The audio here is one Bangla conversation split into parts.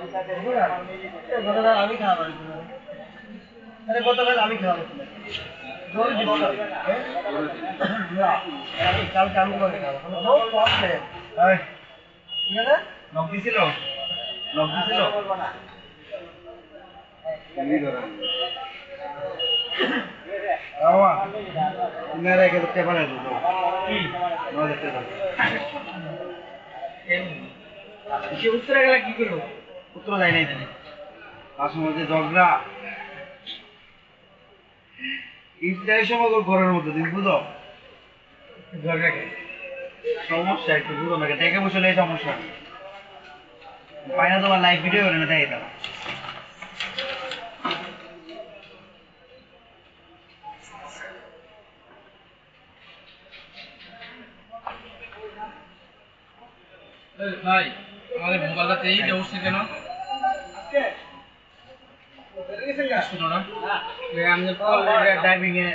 গতকাল আমি খাবার আরে গতকাল আমি খাবার জোর দিব না কাল চালু করে খাবো নো প্রবলেম এই ঠিক আছে নক দিছিল তুমি ধরা আওয়া ইনারে কে তে পারে তো কি নো দেখতে দাও সে উত্তরে গেল কি করব উত্তর যায় নাই জানি তার মধ্যে ঝগড়া ইন্টারের সময় ঘরের মধ্যে দিন বুঝো ঝগড়া কে সমস্যা একটু বুঝো না টাকা বসলে এই সমস্যা পাইনা তোমার লাইভ ভিডিও করে না তাই দাও ভাই আমাদের মোবাইলটা তেই উঠছে কেন ড্রাইভিং এ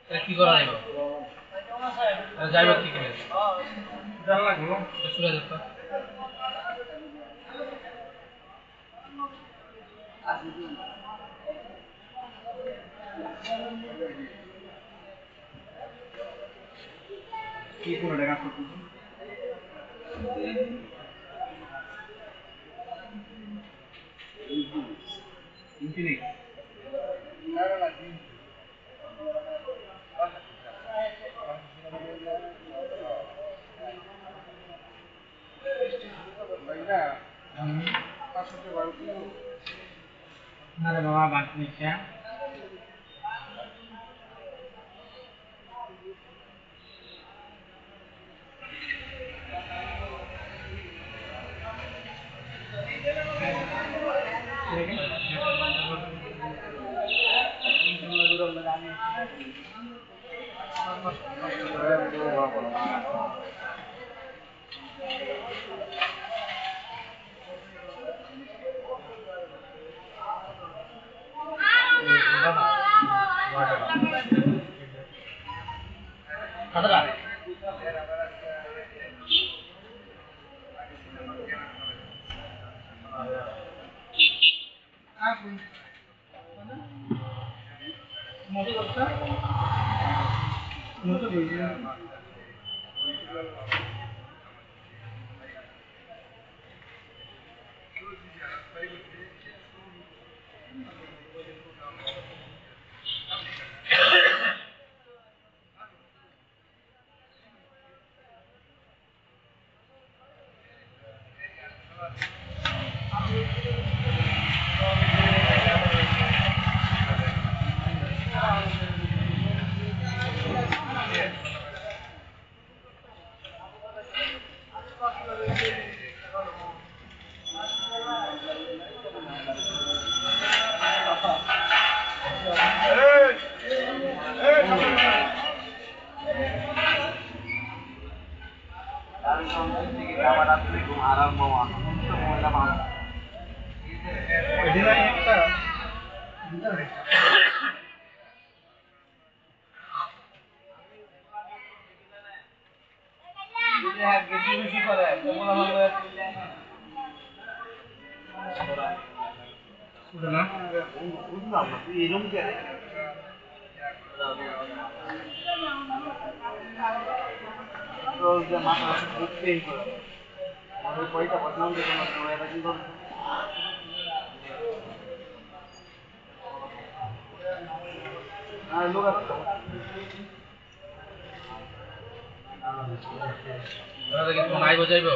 কি করা যাবে যাইব কি করে সুরা যেত কি করে টাকা করতে Infinix. Nada bawa bantu nisya. নাই বজাইব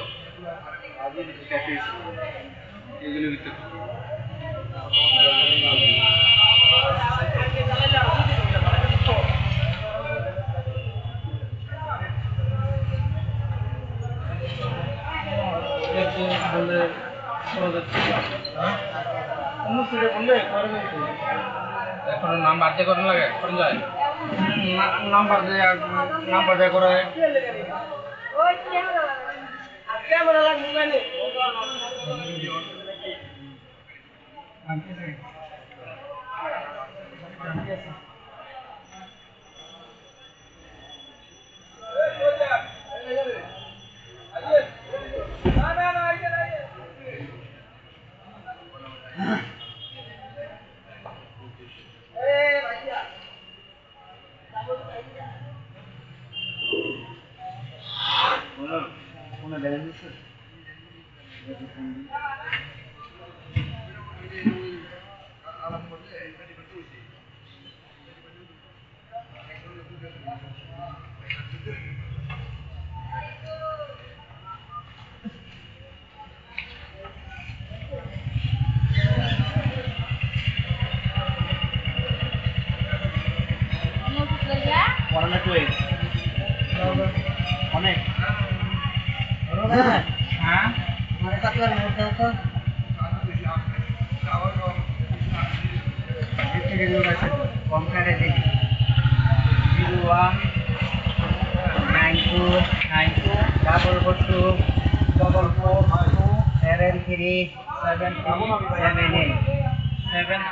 এখন নাম্বার দিয়ে করেন লাগে করেন যায় নাম্বার দিয়ে করে ক্যামেরা লাগবে মানে না আপনার ব্যালেন্স দিচ্ছে অনেক হ্যাঁ মানে কাটলার মধ্যে তো কম কাটে দিই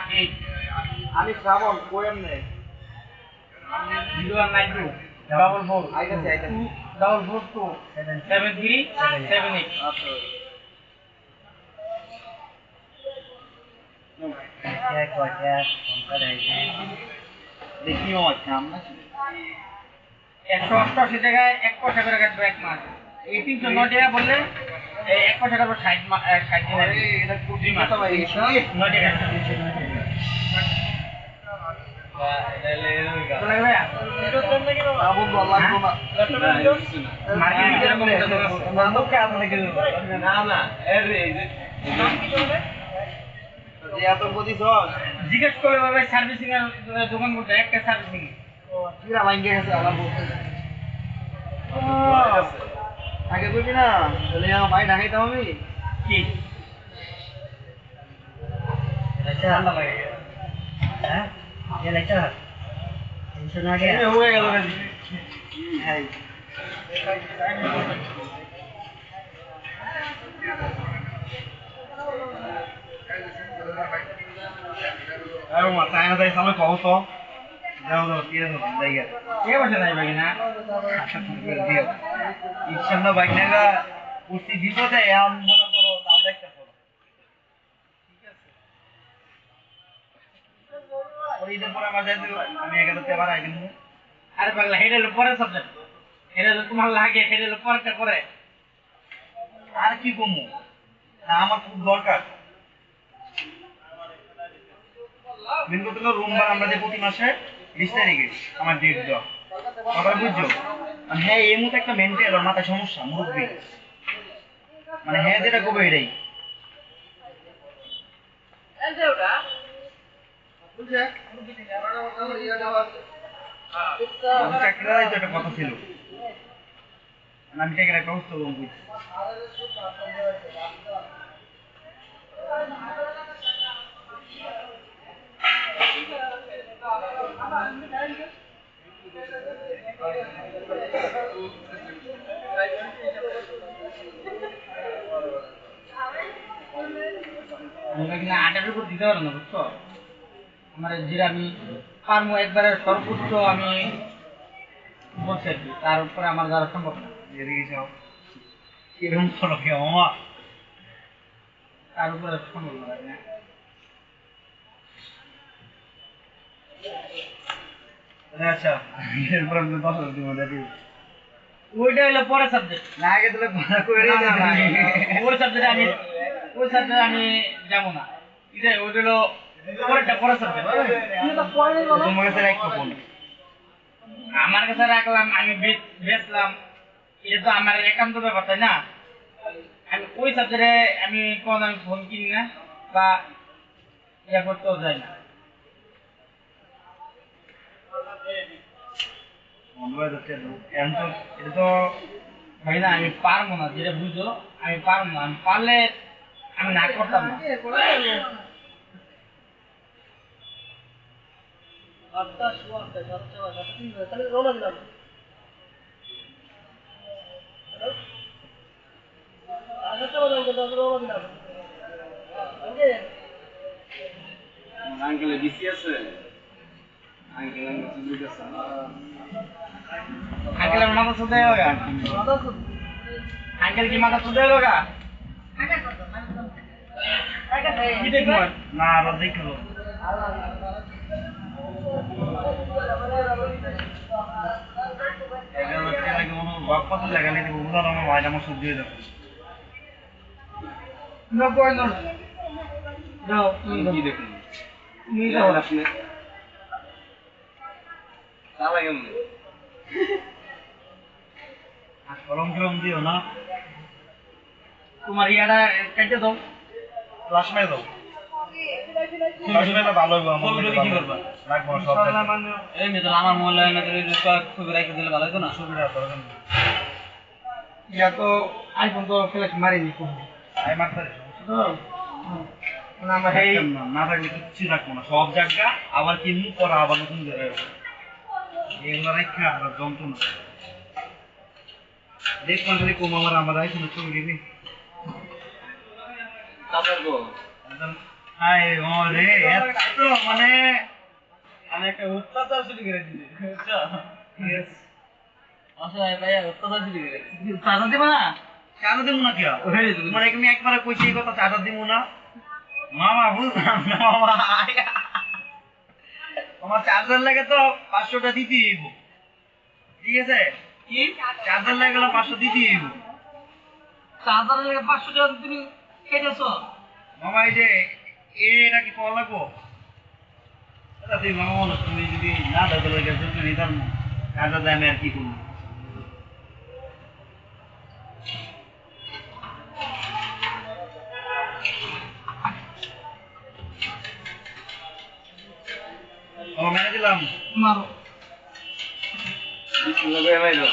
0192 আমি শ্রাবণ কোয়েম নেই 0192 442 7378 আচ্ছা দেখি কাম না 188 টাকায় 1 পয়সা করে কাটবে এক মাস এই 309 টাকা বললে এই 1 পয়সা কাটবে 60 দিন আরে এটা কুটি মাথা ভাই 9 টাকা জিজ্ঞেস করে ভাবে সার্ভিসিং এর দোকান করতে একটা সার্ভিসিং আগে বুঝবি না তাহলে আমার ভাই ঢাকাইতাম আমি কি ঠান্ডা লাগে হ্যাঁ হয়ে গেল হ্যাঁ চায়না তাই সামনে কহ তো যাও যাও দিয়ে দাও জায়গা কে বসে নাই ভাই না ইচ্ছান্না বাইক নাগা উঠছি বিপদে এমন মনে করো তাও দেখতে করো ঠিক আছে ওই ঈদের পরে আমার যাইতে আমি এখানে আবার আই কিন্তু আরে পাগলা হেডে হলো পরের সাবজেক্ট হেডে তো তোমার লাগে হেডে হলো পরেরটা করে আর কি কমু না আমার খুব দরকার মেন কথা হলো রুম ভাড়া আমরা যে প্রতি মাসে 20 তারিখে আমার ডেট দাও আবার বুঝছো মানে হ্যাঁ এই মতো একটা মেন্টাল আর মাথা সমস্যা মুরব্বী মানে হ্যাঁ যেটা করবে এটাই চাকরিটাই তো একটা কথা ছিল আমি চাকরি একটা বুঝতে বলবো আটার উপর দিতে পারো না বুঝছো আমার যেটা আমি পারবো একবারে সর্বোচ্চ আমি বলছি আর কি তার উপরে আমার দ্বারা সম্ভব না এদিকে যাও কিরকম করো কি মামা তার উপরে সম্ভব না ভাই, না আচ্ছা এরপর আমি 10,000 দিব দেখি ওইটা হলো পরের সাবজেক্ট না আগে তাহলে ভাড়া করে না না না ওই সাবজেক্টে আমি যাবো না এটা ওইটা হলো পরের সাবজেক্ট তোমার কাছে রাখবো ফোন আমার কাছে রাখলাম আমি বেচলাম এটা তো আমার একান্ত ব্যাপার তাই না আমি ওই সাবজেক্টে আমি কোন আমি ফোন কিনি না বা ইয়া করতেও যাই না এটা তো ভাই না আমি পারবো না যেটা বুঝো আমি পারবো না আমি পারলে আমি না করতাম না আঙ্কেল বিসি আছে আঙ্কেল আঙ্কেলের মাথা সুদে হোগা আঙ্কেল কি মাথা সুদে হোগা কি দেখবো না আরো দেখো এগারো টাকা লাগে মনে হলো বাপ কত লাগালে দিব বুঝা আমার ভাই আমার সহ্য হয়ে যাবে না কই না দাও কি দেখুন নি দাও আপনি তালা কেমন আর কলম দিও না তোমার ইয়াটা কেটে দাও ফ্লাশ মেরে দাও ফ্লাশ মেরে ভালো হবে আমার ছবি কি করবা রাখবো সব এই মেয়ে আমার মোবাইল না দিলে ছবি রেখে দিলে ভালো হতো না সুবিধা করবেন ইয়া তো আইফোন তো ফ্ল্যাশ মারিনি কোন আই মারতে না আমার এই না থাকলে কিচ্ছু রাখবো না সব জায়গা আবার কিনবো পরে আবার নতুন করে এগুলো রেখে আমরা জমতো না দেখবেন যদি কম আমার আইফোন ছবি দিবি তারপর গো একদম আই ওরে এত মানে আমি একটা অত্যাচার শুরু করে দিছি বুঝছো ইয়েস অসহায় ভাইয়া অত্যাচার শুরু করে দিছি চাঁদা দিবা না চাঁদা দিব না কি মানে আমি একবার কইছি এই কথা চাঁদা দিব না মামা বুঝলাম না মামা আমার চার্জার লাগে তো 500টা দিতেই হইব ঠিক আছে কি চার্জার লাগে গেল 500 দিতেই হইব চাঁদা লাগে 500 টাকা তুমি কেটেছো মামা এই যে এটা কি কল লাগবো এটা তুই মামা বলো তুমি যদি না দাও তাহলে গেছো তুমি তার চার্জার দামে আর কি করবো ও মেরে দিলাম মারো বিসমিল্লাহ করে মাইরো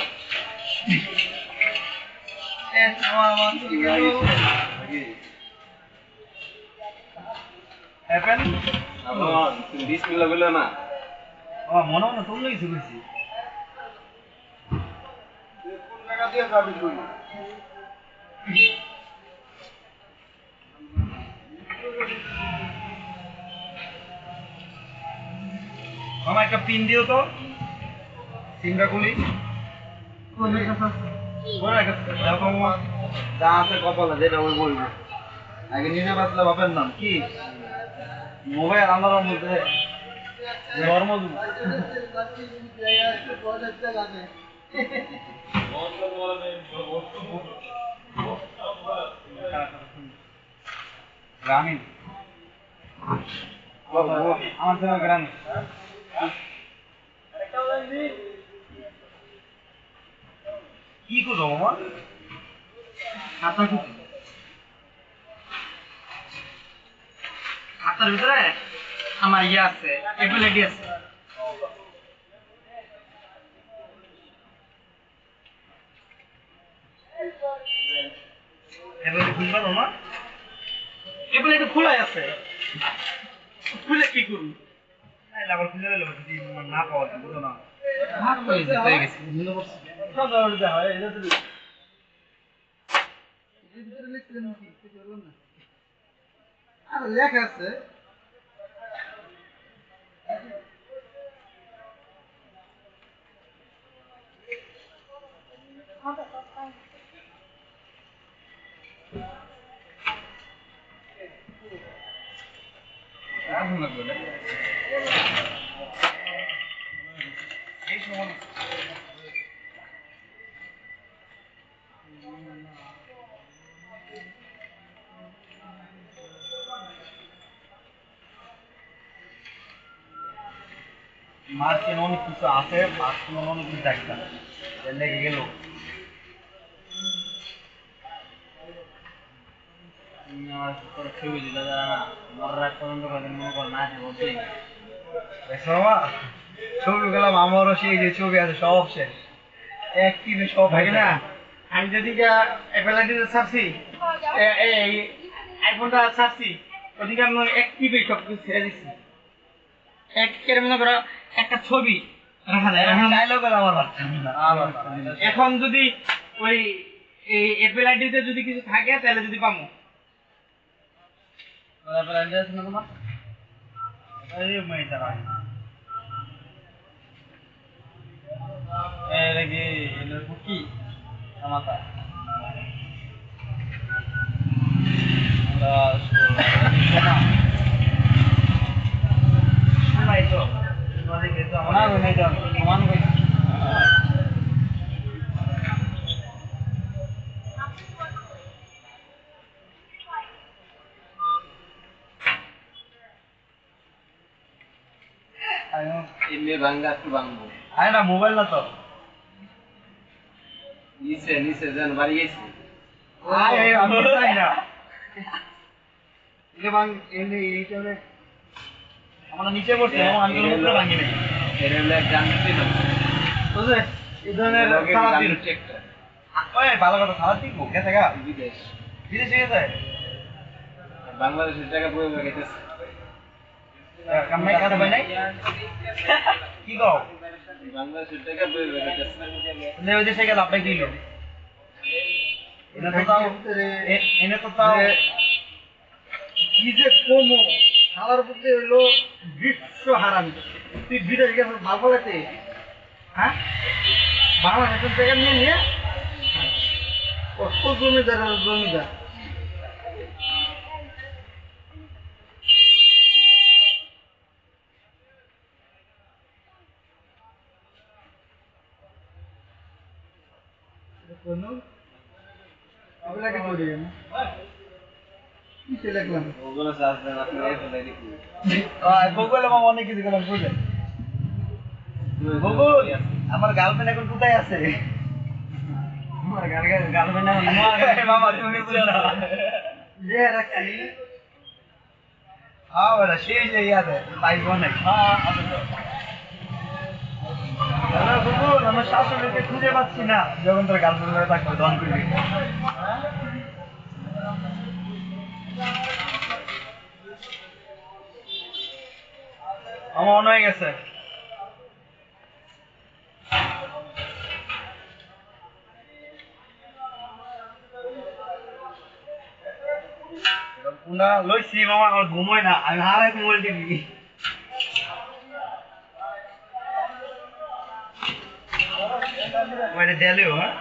অ্যাপেল তুমি বিসমিল্লাহ বললো না ও মনে মনে তোর কিছু কইছি কোন জায়গা দিয়ে যাবি তুই মামা একটা পিন দিও তো সিমটা খুলি বলে দেখো মামা যা আছে কপালে যেটা ওই বলবো আগে নিজে বাঁচলে বাপের নাম কি মোবাইল আমার মধ্যে ধর্ম গ্রামীণ আমার তো গ্রামীণ কি করবো মামা খাতার ভিতরে আমার ইয়ে আছে এবিলিটি আছে এবার খুলবা না এবিলিটি খোলাই আছে খুলে কি করব আবার খুলে দিল যদি না পাওয়া যায় বুঝো না ভাগ হয়ে গেছে সব ধরনের হয় এটা তো লেখা আছে এই সময় মাছ কেন অনেক কিছু আছে মাছ কেন অনেক কিছু দেখতে লেগে গেল আমার তোর ছবি দিলে যারা না মরার আগ পর্যন্ত কদিন মনে কর না আছে বলতে দেখছো মামা ছবি গেলাম আমারও সেই যে ছবি আছে সব শেষ একটিভে সব ভাই না আমি যদি এবিলিটি ছাড়ছি এই আইফোনটা ছাড়ছি ওদিকে আমি অ্যাক্টিভে সব কিছু ছেড়ে দিচ্ছি এক মনে করো একটা ছবি রাখা যায় এখন ডায়লগ আমার পারতাম না এখন যদি ওই এই এপিএলআইডিতে যদি কিছু থাকে তাহলে যদি পামু তোমার আরে মাই দাঁড়া এটা কি এটা কি আমাতা শোনাই তো তোমাদের কিন্তু আমার সমান কইছি এমনি ভাঙ্গা একটু ভাঙবো আরে না মোবাইল না তো নিচে যেন বাড়ি গেছি আমি চাই না আমরা নিচে পড়ছি আমি কোনো উপরে ভাঙি নাই এর হলো এক জানতে ছিল বুঝলে এই ধরনের খারাপ দিন ওই ভালো কথা খারাপ দিন গেছে গা বিদেশ বিদেশে গেছে বাংলাদেশের টাকা বই গেছে কামাই কাজ হয় নাই কি কও বাংলাদেশের টাকা বই গেছে ওই দেশে গেলে আপনি কি হলো এনে তো তাও কি যে কমো শালার প্রতি হইলো বিশ্ব হারামি তুই বিদেশ গেছে ভালো লাগছে হ্যাঁ বাংলাদেশের থেকে নিয়ে কত জমিদার জমিদার ওগুলো চাষ দেন আপনি ফেলে দেখি গুগলে মামা অনেক কিছু করলাম বুঝলেন গুগল আমার গার্লফ্রেন্ড এখন কোথায় আছে আমার গার্লফ্রেন্ড মামা তুমি বুঝো না যে রাখছি হ্যাঁ বলা সেই যে ইয়াদে পাইবো না হ্যাঁ আছে তো গুগল আমার শাশুড়িকে খুঁজে পাচ্ছি না যখন তোর গার্লফ্রেন্ড থাকবে দন করবি আমার মনে হয়ে গেছে পুনা লইছি মামা আমার ঘুমোয় না আমি হারাই মোবাইল টিভি ওইটা দেলিও হ্যাঁ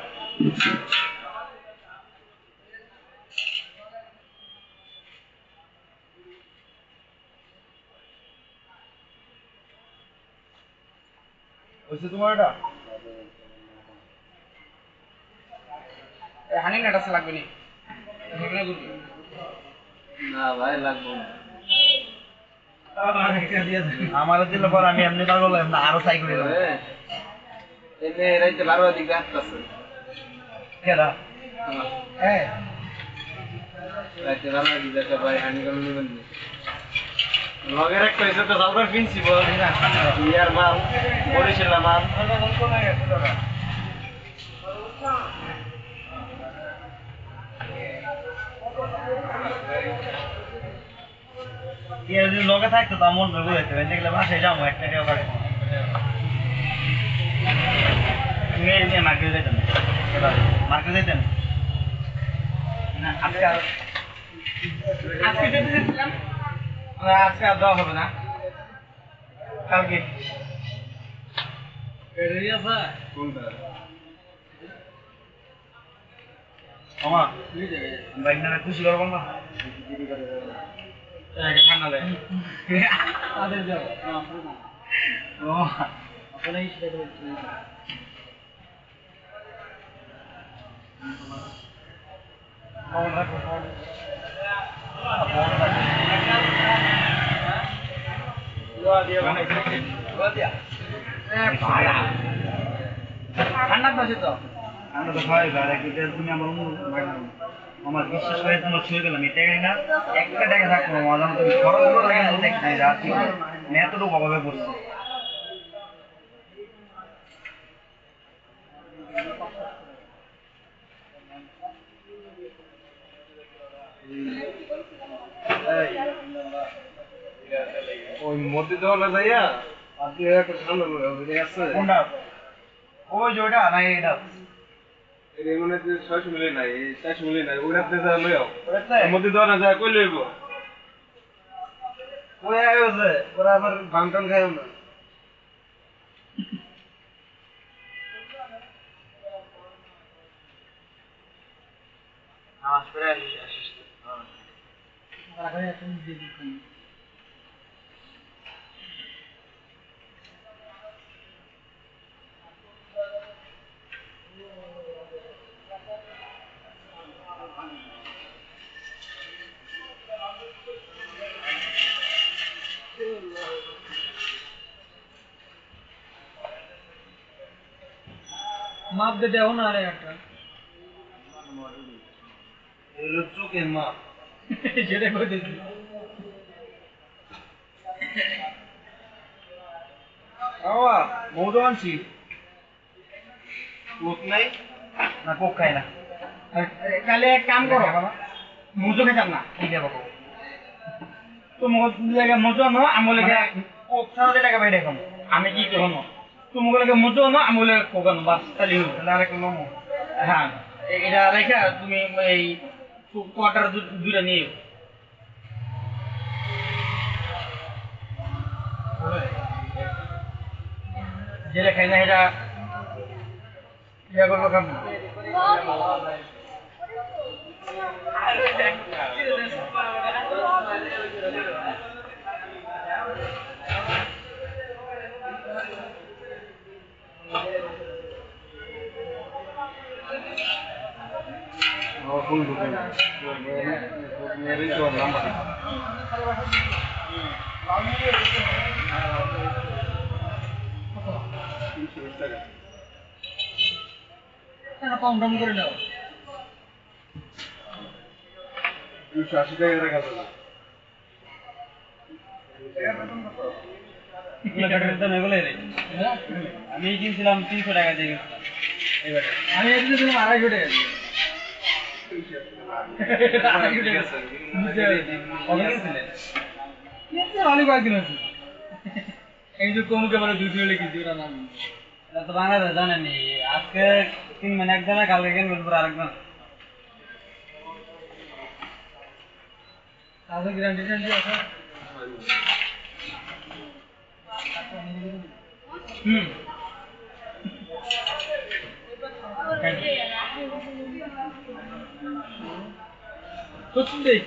ওইসে তোমার এটা হানি নাটাস লাগবে নি না ভাই লাগবো না আমার দিল পর আমি এমনি পাগল এমনি আরো চাই করে দেবো এমনি রাইতে 12 দিকে আসতেছে কেডা হ্যাঁ রাইতে 12 দিকে একটা ভাই হানি করে নেবেন লগের একটা হয়েছে তো সালবার প্রিন্সিপাল ইয়ার মাল বরিশালা মাল যদি লগে থাকতো তা মন ভেবে যেতে দেখলে বাসায় যাবো একটা কেউ পারে মার্কেটে যেতেন মার্কেটে যেতেন না আজকে আজকে যেতে চেয়েছিলাম আজকে আর দেওয়া হবে না কালকে কোনটা আমার বাইক না খুশি করবো না ঠান্ডা দেয় ও ঠান্ডা তো আছে তো আমরা তো হয় তুমি আমার আমার বিশ্বাস করে তোমার ছুঁয়ে গেলাম এটা না একটা টাকা থাকবো মজা মতো খরচ লাগে না দেখতে যাচ্ছি এতটুকু অভাবে পড়ছে ওই মধ্যে দেওয়া যাইয়া আপনি একটা ঠান্ডা আছে কোনটা ওই যে ওইটা না এটা এর মনে হচ্ছে 600 মিলি নাই 400 মিলি নাই ওইটাতে যা লইও ওইটাতে এর মধ্যে দেওয়া না যায় কই লইব ওই আয়োছে ওরা আবার ভাঙটান খাইও না নামাজ পড়ে আসিস মাপ দে দেও না আরে একটা এলো চোখের মা যেটা কই দিছি বাবা মৌদ আনছি কোক নাই না কোক খাই না তাহলে এক কাম করো মজু খেতাম না ঠিক আছে বাবা তোমার লাগে মজু আনো আমার লাগে কোক ছাড়া টাকা পাই এখন আমি কি করবো তোমার লাগে মজু আনো আমার লাগে কোকানো বাস তাহলে তাহলে আরেকটা নমো হ্যাঁ এটা রেখে তুমি এই কোয়ার্টার দুইটা নিয়ে যেটা খাই না এটা ইয়া করবো কাম ফুল ঢুকে মেরে তো নাম্বার কম দাম করে দাও 280 টাকা রাখা যাবে আমি কিনছিলাম 300 টাকা দিয়ে এবারে আমি এদিকে দিলাম 250 টাকা অনেক কয়েকদিন আছে এই যে কমুকে বলে 200 লিখেছি ওরা নাম তো বাংলাদেশ জানেনি আজকে কিনবেন একজনে কালকে কিনবেন পুরো আরেকজন তাহলে গ্যারান্টি আছে कुछ नहीं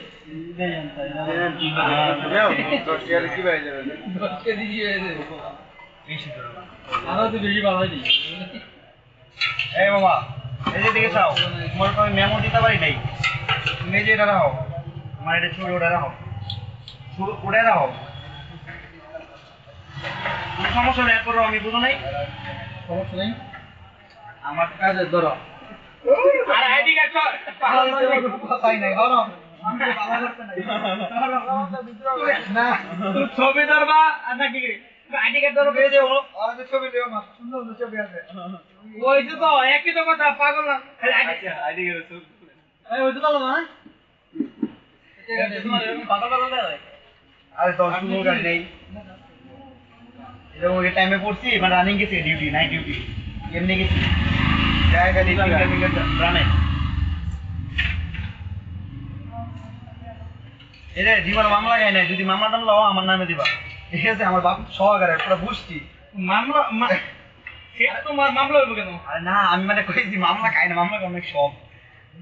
কি ভাই যাবে के दीजिए आना तो बेশি ভালো নেই এই বাবা এই যে দিকে চাও তোমার তো মেমো দিতে পারি নাই তুমি যে এটা রাখো আমার এটা ছুরি ওটা রাখো ছুরি ওটা রাখো কোনো সমস্যা নেই করো আমি বুঝো নাই সমস্যা নেই আমার কাজে ধরো আর আইডি কার্ড পাই নাই ধরো না তুই ছবি ধরবা নাকি আইডি কার্ড ধরো এই যে আর যে ছবি দেও না সুন্দর ছবি আছে ওইটা তো একই তো কথা পাগল না আচ্ছা আইডি করে ছবি এই ওই তো তাহলে না আরে তো সুন্দর গাড়ি নেই এটা ওই টাইমে পড়ছি মানে রানিং গেছে ডিউটি নাইট ডিউটি এমনি গেছি জায়গা দিয়ে রানে এটা জীবন মামলা গাই নাই যদি মামলা টামলা আমার নামে দিবা ঠিক আছে আমার বাপ সহকারে পুরো বুঝছি মামলা তোমার মামলা হইব কেন আরে না আমি মানে কইছি মামলা খাই না মামলা অনেক সব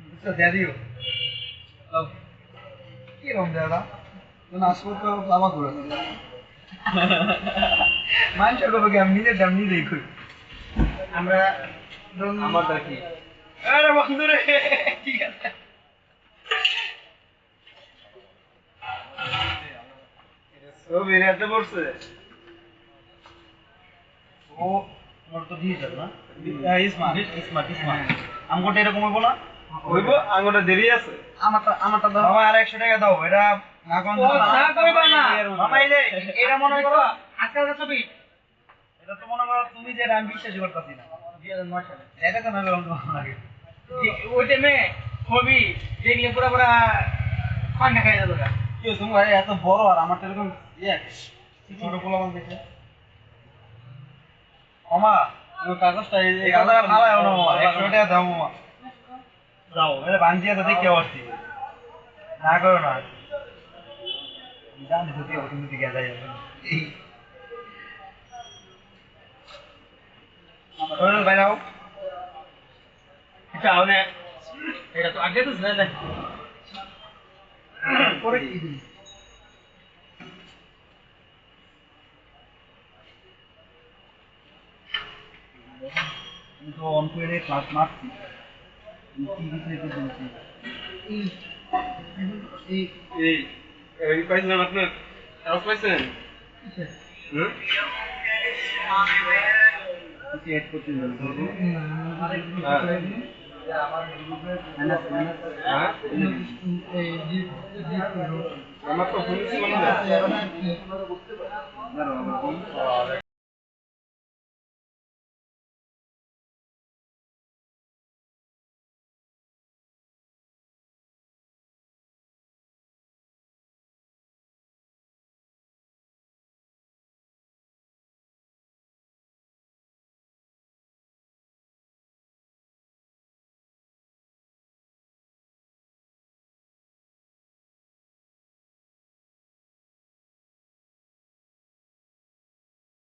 বুঝছো দিয়ে দিও কি রকম দাদা আসবো তো বাবা করে মানুষ করবো কি আমি নিজের দাম নিজেই করি আমরা আমারটা কি আরে বন্ধু রে ঠিক আছে ছবি রেতে পড়ছে ও মোর তো ডিজিটাল না স্মার্ট স্মার্ট স্মার্ট আমগোটা এরকম হইব না হইব আঙ্গুটা দেরি আছে আমারটা দাও মামা আর 100 টাকা দাও এটা না কোন না কইবা না মামা এই যে এটা মনে করো আজকালকার ছবি এটা তো মনে করো তুমি যে আমি বিশ্বাস করতেছি না 2009 সালে এটা তো না বললাম তোমার আগে ওই টাইমে ছবি দেখলে পুরো পুরো পান্না খাই যাবে কি তুমি ভাই এত বড় আর আমার এরকম ছোট পোলা বল দেখে মামা তুমি কাগজটা এই কাগজটা ভালো না মামা 100 টাকা দাও মামা দাও এটা বানজিয়া তো দেখে আসছি না করো না জানি তো দিয়ে তুমি দিকে যাই ওরে ভাই নাও এটা আউনে এটা তো আগে তো জানা না পরে কি দিই তো অন করে ক্লাস মারছি কি কিছু একটু বলছি এই পাইছেন আপনার কাজ পাইছেন এড করতে হবে হ্যাঁ আমার তো ফোন ছিল না